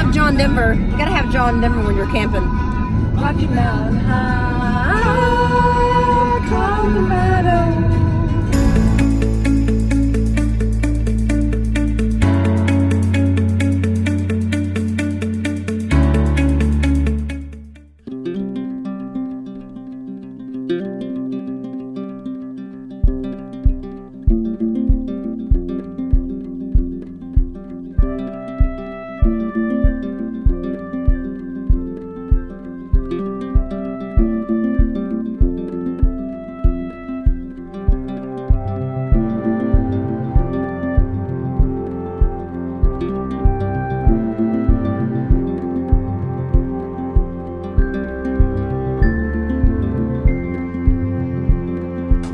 have John Denver. You gotta have John Denver when you're camping. Rocky Mountain High, Colorado.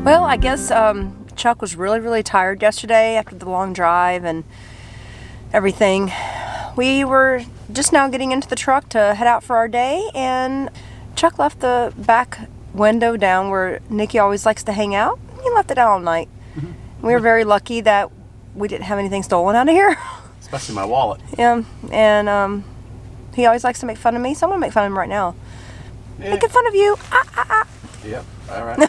Well, I guess Chuck was really tired yesterday after the long drive and everything. We were just now getting into the truck to head out for our day, and Chuck left the back window down where Nikki always likes to hang out. He left it out all night. We were very lucky that we didn't have anything stolen out of here. Especially my wallet. Yeah, and he always likes to make fun of me, so I'm going to make fun of him right now. Yeah. Making fun of you. Yep, all right.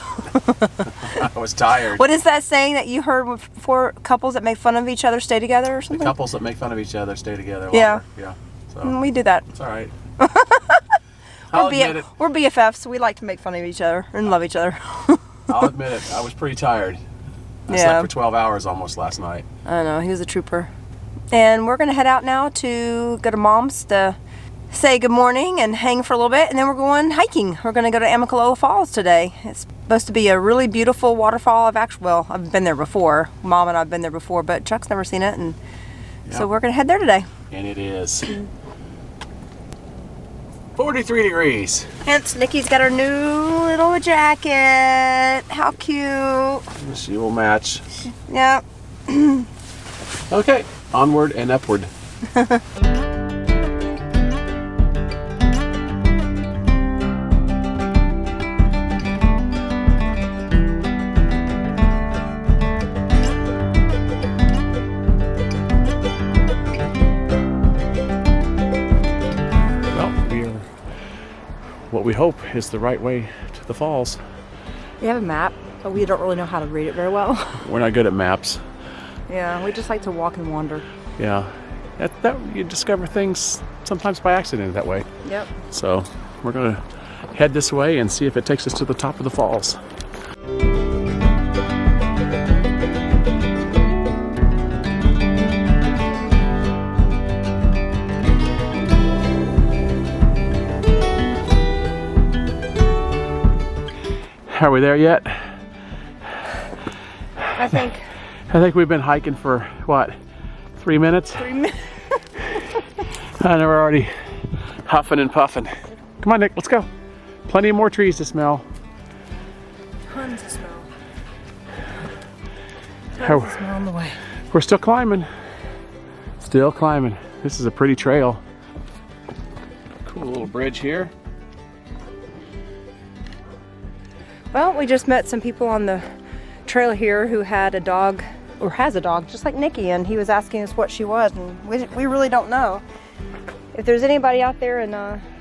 I was tired. What is that saying that you heard with four couples that make fun of each other stay together or something? The couples that make fun of each other stay together longer. Yeah. Yeah. So We do that. it's all right. We're BFFs. We like to make fun of each other and love each other. I'll admit it. I was pretty tired. I Yeah. slept for 12 hours almost last night. I know, he was a trooper. And we're going to head out now to go to Mom's to say good morning and hang for a little bit, and then we're going hiking. We're going to go to Amicalola Falls today. It's supposed to be a really beautiful waterfall. I've been there before. Mom and I've been there before, but Chuck's never seen it, and so we're going to head there today. And it is 43 degrees. Hence, Nikki's got her new little jacket. How cute. She will match. Yep. Okay, onward and upward. What we hope is the right way to the falls. We have a map, but we don't really know how to read it very well. We're not good at maps. Yeah, we just like to walk and wander. Yeah, that you discover things sometimes by accident that way. Yep. So we're gonna head this way and see if it takes us to the top of the falls. Are we there yet? I think we've been hiking for what, 3 minutes? 3 minutes. And we're already huffing and puffing. Come on, Nick, let's go. Plenty of more trees to smell. Tons of smell. Tons of smell on the way. We're still climbing. Still climbing. This is a pretty trail. Cool little bridge here. Well, we just met some people on the trail here who had a dog, or has a dog, just like Nikki, and he was asking us what she was, and we really don't know. If there's anybody out there in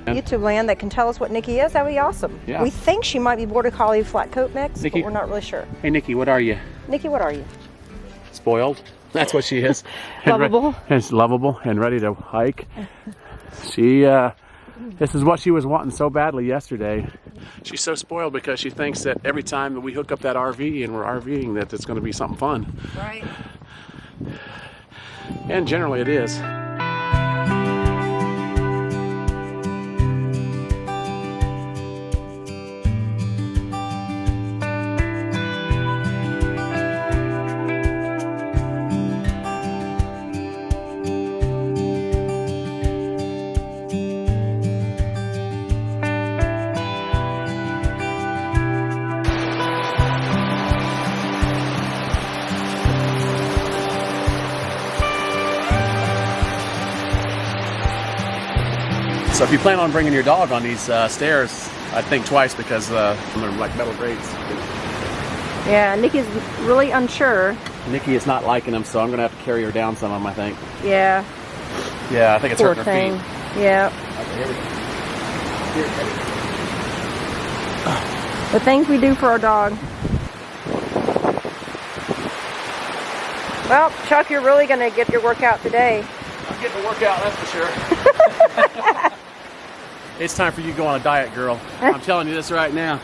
YouTube land that can tell us what Nikki is, that'd be awesome. Yeah. We think she might be Border Collie flat coat mix, Nikki, but we're not really sure. Hey, Nikki, what are you? Nikki, what are you? Spoiled. That's what she is. Lovable. And lovable and ready to hike. This is what she was wanting so badly yesterday. She's so spoiled because she thinks that every time that we hook up that RV and we're RVing that it's going to be something fun. Right. And generally it is. So if you plan on bringing your dog on these stairs, I'd think twice because they're like metal grates. Yeah, Nikki's really unsure. Nikki is not liking them, so I'm going to have to carry her down some of them, I think. Yeah. Yeah, I think it's Poor hurting her thing. feet. Yeah. Okay, here we go. Here, The things we do for our dog. Well, Chuck, you're really going to get your workout today. I'm getting a workout, that's for sure. It's time for you to go on a diet, girl. I'm telling you this right now.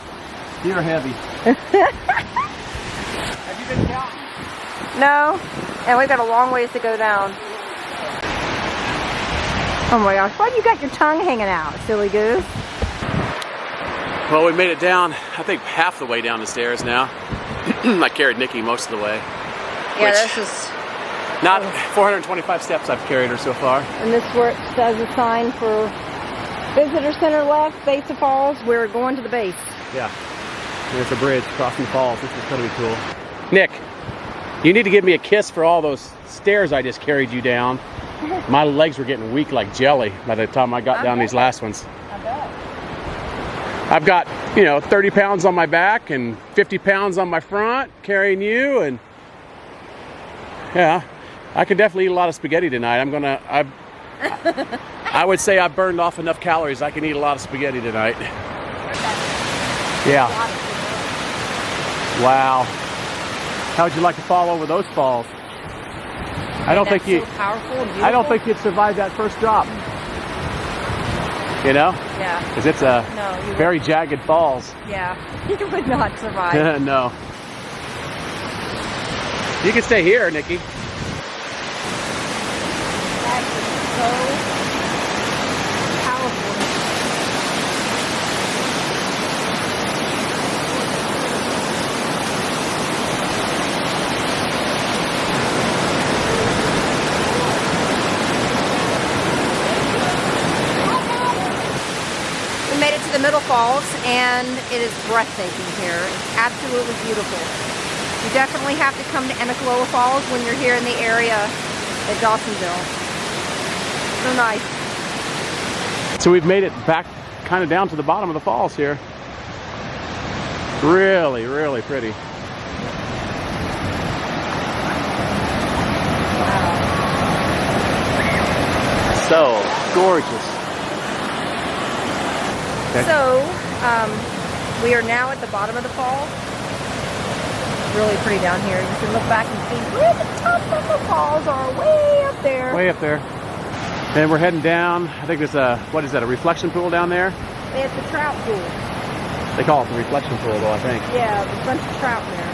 You're heavy. Have you been counting? No, and we've got a long ways to go down. Oh my gosh, why do you got your tongue hanging out, silly goose? Well, we made it down, I think half the way down the stairs now. I carried Nikki most of the way. Yeah, this is... Not 425 steps I've carried her so far. And this where it says a sign for Visitor Center left, base of falls. We're going to the base. Yeah. There's a bridge crossing falls. This is going to be cool. Nick, you need to give me a kiss for all those stairs I just carried you down. My legs were getting weak like jelly by the time I got down these last ones. I bet. I've got, 30 pounds on my back and 50 pounds on my front carrying you, and yeah, I could definitely eat a lot of spaghetti tonight. I would say I've burned off enough calories. I can eat a lot of spaghetti tonight. Yeah. Wow. How would you like to fall over those falls? I don't think so powerful and beautiful. I don't think you'd survive that first drop. You know? Yeah. Because it's very jagged falls. Yeah. You would not survive. No. You can stay here, Nikki. That is so powerful. We made it to the Middle Falls, and it is breathtaking here. It's absolutely beautiful. You definitely have to come to Amicalola Falls when you're here in the area at Dawsonville. So nice. So we've made it back kind of down to the bottom of the falls here. Really, really pretty. Wow. So gorgeous. Okay. So, we are now at the bottom of the fall. Really pretty down here. You can look back and see where the top of the falls are, way up there. Way up there. And we're heading down. I think there's a, what is that, a reflection pool down there? It's a trout pool. They call it the reflection pool though, I think. Yeah, there's a bunch of trout in there.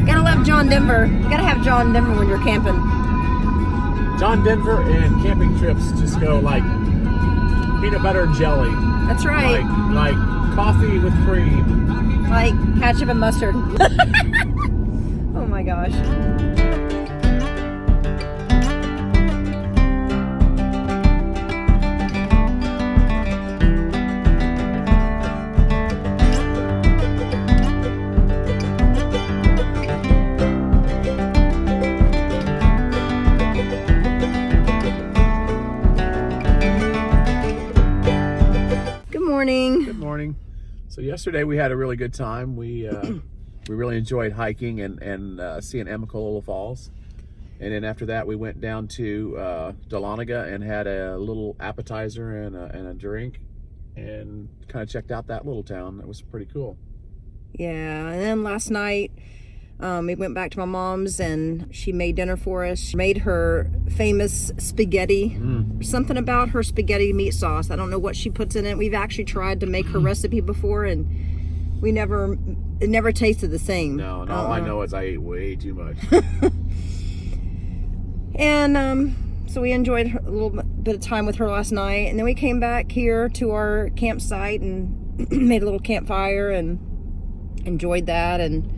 Gotta love John Denver. You gotta have John Denver when you're camping. John Denver and camping trips just go like peanut butter and jelly. That's right. Like coffee with cream. Like ketchup and mustard. Oh my gosh. Good morning. So yesterday we had a really good time. We really enjoyed hiking and seeing Amicalola Falls. And then after that we went down to Dahlonega and had a little appetizer and a drink and kind of checked out that little town. That was pretty cool. Yeah, and then last night we went back to my mom's and she made dinner for us. She made her famous spaghetti. Something about her spaghetti meat sauce. I don't know what she puts in it. We've actually tried to make her recipe before and it never tasted the same. No, all I know is I ate way too much. And so we enjoyed a little bit of time with her last night, and then we came back here to our campsite and made a little campfire and enjoyed that, and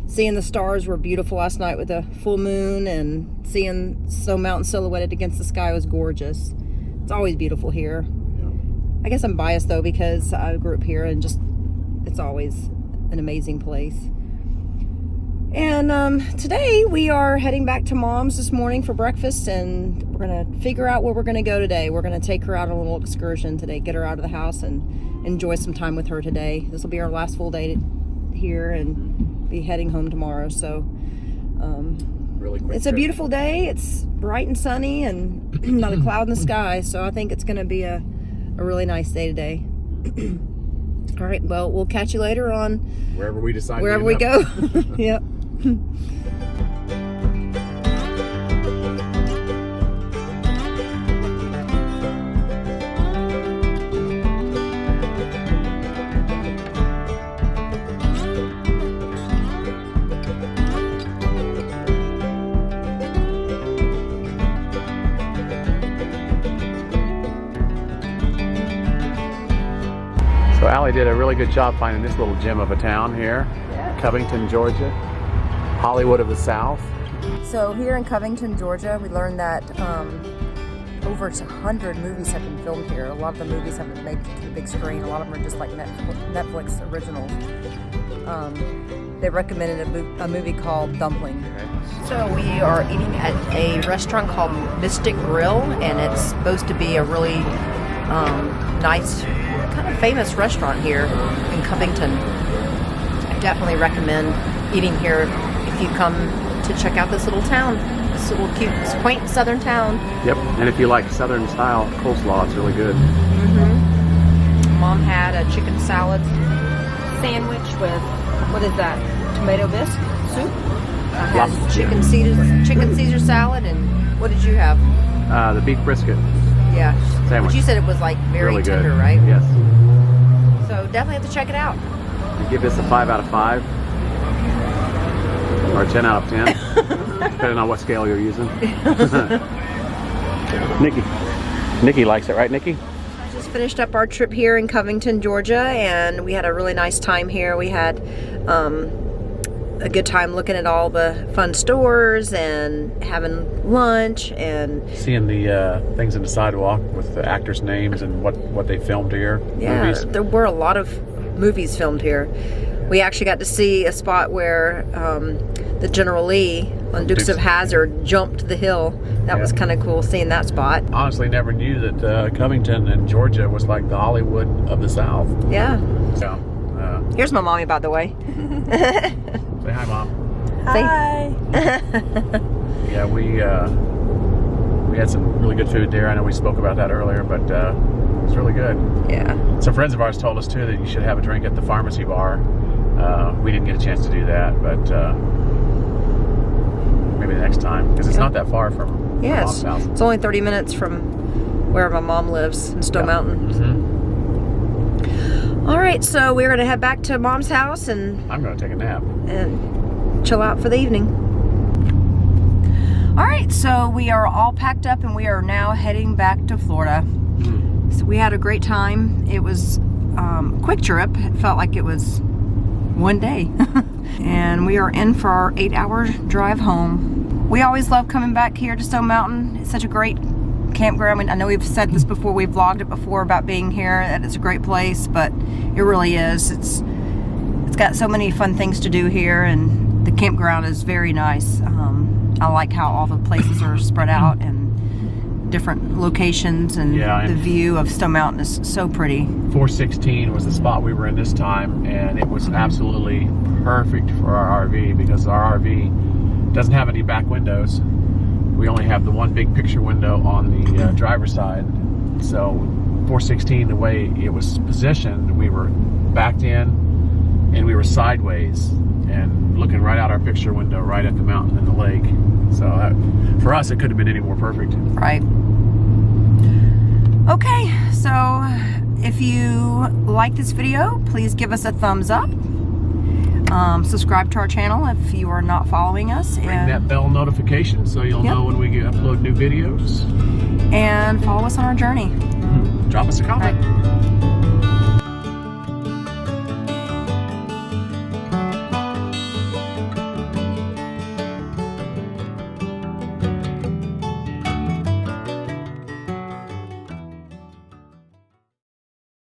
seeing the stars were beautiful last night with a full moon, and seeing Stone Mountain silhouetted against the sky was gorgeous. It's always beautiful here. Yeah. I guess I'm biased though because I grew up here and just it's always an amazing place. And today we are heading back to Mom's this morning for breakfast, and we're gonna figure out where we're gonna go today. We're gonna take her out on a little excursion today, get her out of the house and enjoy some time with her today. This will be our last full day here and be heading home tomorrow. So Really quick it's a beautiful day. It's bright and sunny and not a cloud in the sky. So I think it's gonna be a really nice day today. All right, well, we'll catch you later on wherever we decide. Wherever we go. Yep. So Allie did a really good job finding this little gem of a town here. Yeah. Covington, Georgia. Hollywood of the South. So here in Covington, Georgia, we learned that over 100 movies have been filmed here. A lot of the movies have been made to the big screen. A lot of them are just like Netflix originals. They recommended a movie called Dumpling. So we are eating at a restaurant called Mystic Grill, and it's supposed to be a really nice, kind of famous restaurant here in Covington. I definitely recommend eating here if you come to check out this little town, this little cute, quaint southern town. Yep, and if you like southern style coleslaw, it's really good. Mom had a chicken salad sandwich with, what is that, tomato bisque soup? I had chicken Caesar salad, and what did you have? The beef brisket. Yeah, Sandwich. but you said it was like very Really tender, good. right? Yes. So definitely have to check it out. I give this a 5 out of 5. Or a 10 out of 10. Depending on what scale you're using. Nikki likes it, right, Nikki? Just finished up our trip here in Covington, Georgia, and we had a really nice time here. We had a good time looking at all the fun stores and having lunch and seeing the things in the sidewalk with the actors' names and what they filmed here. Yeah, movies. there were a lot of movies filmed here. We actually got to see a spot where the General Lee on Dukes of Hazzard jumped the hill. That was kind of cool seeing that spot. Honestly, never knew that Covington and Georgia was like the Hollywood of the South. Yeah. So, here's my mommy, by the way. say hi, Mom. Hi. Yeah, we had some really good food there. I know we spoke about that earlier, but it was really good. Yeah. Some friends of ours told us too that you should have a drink at the pharmacy bar. We didn't get a chance to do that, but maybe the next time, because it's not that far from Mom's house. It's only 30 minutes from where my mom lives in Stone Mountain. All right, so we're gonna head back to Mom's house, and I'm gonna take a nap and chill out for the evening. All right, so we are all packed up and we are now heading back to Florida. So we had a great time. It was a quick trip. It felt like it was one day. And we are in for our 8-hour drive home. We always love coming back here to Stone Mountain. It's such a great campground. I mean, I know we've said this before, we've vlogged it before about being here, that it's a great place, but it really is. It's got so many fun things to do here, and the campground is very nice. I like how all the places are spread out and different locations, and the view of Stone Mountain is so pretty. 416 was the spot we were in this time, and it was absolutely perfect for our RV because our RV doesn't have any back windows. We only have the one big picture window on the driver's side. So 416, the way it was positioned, we were backed in and we were sideways and looking right out our picture window, right at the mountain and the lake. So for us, it couldn't have been any more perfect. Right. Okay, so if you like this video, please give us a thumbs up. Subscribe to our channel if you are not following us. Ring that bell notification so you'll know when we upload new videos. And follow us on our journey. Drop us a comment.